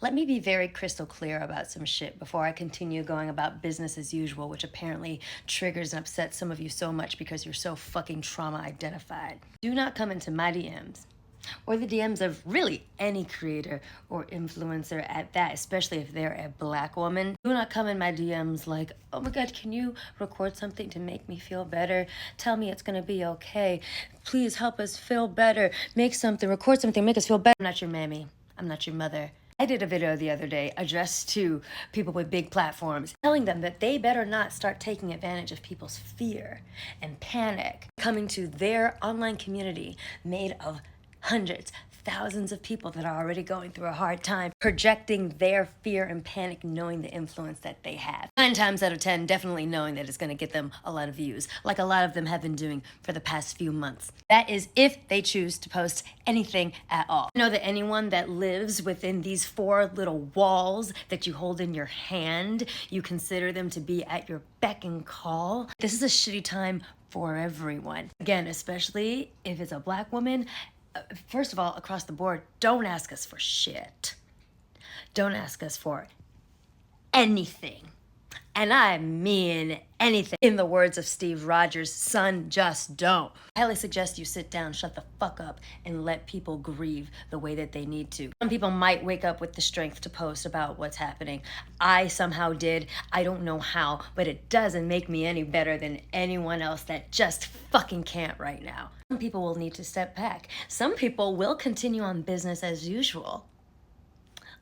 Let me be very crystal clear about some shit before I continue going about business as usual, which apparently triggers and upsets some of you so much because you're so fucking trauma identified. Do not come into my DMs or the DMs of really any creator or influencer at that, especially if they're a black woman. Do not come in my DMs like, oh my God, can you record something to make me feel better? Tell me it's gonna be okay. Please help us feel better. Make something, record something, make us feel better. I'm not your mammy. I'm not your mother. I did a video the other day addressed to people with big platforms, telling them that they better not start taking advantage of people's fear and panic, coming to their online community made of hundreds, thousands of people that are already going through a hard time, projecting their fear and panic, knowing the influence that they have. 9 times out of 10, definitely knowing that it's going to get them a lot of views, like a lot of them have been doing for the past few months. That is if they choose to post anything at all. Know that anyone that lives within these 4 little walls that you hold in your hand, you consider them to be at your beck and call. This is a shitty time for everyone. Again, especially if it's a black woman. First of all, across the board, don't ask us for shit. Don't ask us for anything. And I mean anything. In the words of Steve Rogers, son, just don't. I highly suggest you sit down, shut the fuck up, and let people grieve the way that they need to. Some people might wake up with the strength to post about what's happening. I somehow did. I don't know how, but it doesn't make me any better than anyone else that just fucking can't right now. Some people will need to step back. Some people will continue on business as usual.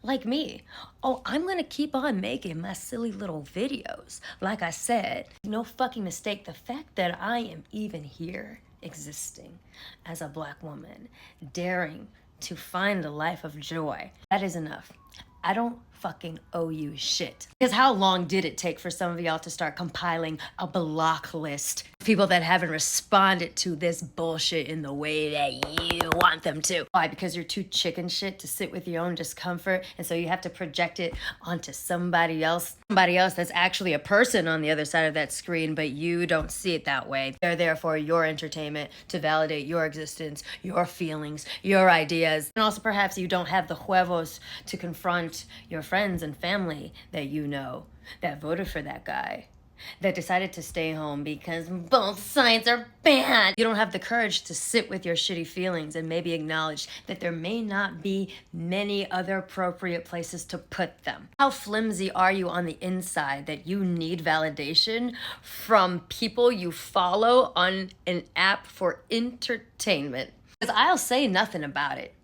Like me. Oh, I'm gonna keep on making my silly little videos. Like I said, no fucking mistake, the fact that I am even here existing as a black woman, daring to find a life of joy, that is enough. I don't fucking owe you shit. Because how long did it take for some of y'all to start compiling a block list of people that haven't responded to this bullshit in the way that you want them to? Why? Because you're too chicken shit to sit with your own discomfort, and so you have to project it onto somebody else that's actually a person on the other side of that screen, but you don't see it that way. They're there for your entertainment, to validate your existence, your feelings, your ideas, and also perhaps you don't have the huevos to confront your friends and family that you know that voted for that guy, that decided to stay home because both sides are bad. You don't have the courage to sit with your shitty feelings and maybe acknowledge that there may not be many other appropriate places to put them. How flimsy are you on the inside that you need validation from people you follow on an app for entertainment? Because I'll say nothing about it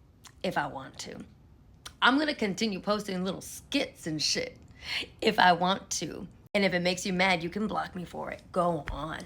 if I want to. I'm gonna continue posting little skits and shit if I want to. And if it makes you mad, you can block me for it. Go on.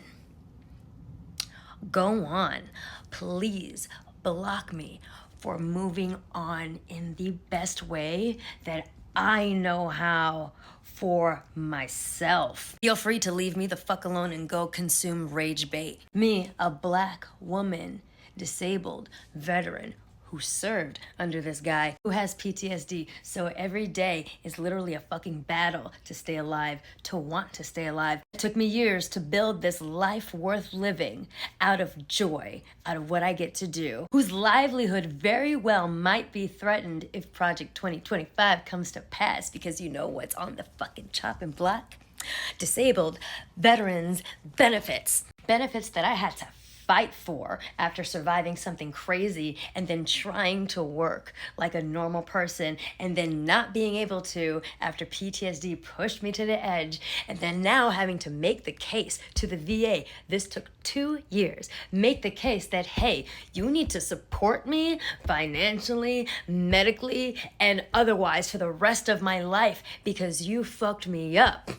Go on. Please block me for moving on in the best way that I know how for myself. Feel free to leave me the fuck alone and go consume rage bait. Me, a black woman, disabled, veteran, who served under this guy who has PTSD. So every day is literally a fucking battle to stay alive, to want to stay alive. It took me years to build this life worth living out of joy, out of what I get to do, whose livelihood very well might be threatened if Project 2025 comes to pass, because you know what's on the fucking chopping block? Disabled veterans benefits. Benefits that I had to fight for after surviving something crazy and then trying to work like a normal person and then not being able to after PTSD pushed me to the edge, and then now having to make the case to the VA. This took 2 years. Make the case that, hey, you need to support me financially, medically, and otherwise for the rest of my life because you fucked me up.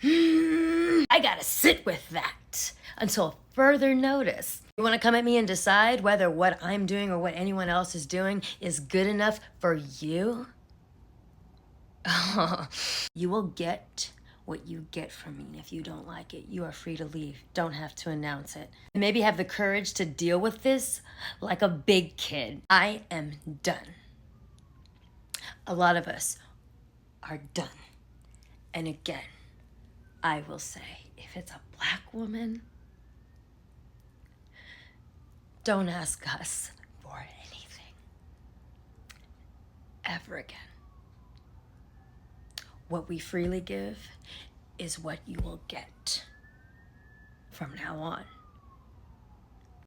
I gotta sit with that until further notice. You wanna come at me and decide whether what I'm doing or what anyone else is doing is good enough for you? You will get what you get from me, and if you don't like it, you are free to leave. Don't have to announce it. Maybe have the courage to deal with this like a big kid. I am done. A lot of us are done. And again, I will say, if it's a black woman, don't ask us for anything ever again. What we freely give is what you will get from now on.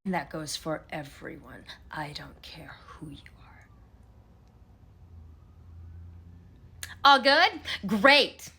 And that goes for everyone. I don't care who you are. All good? Great.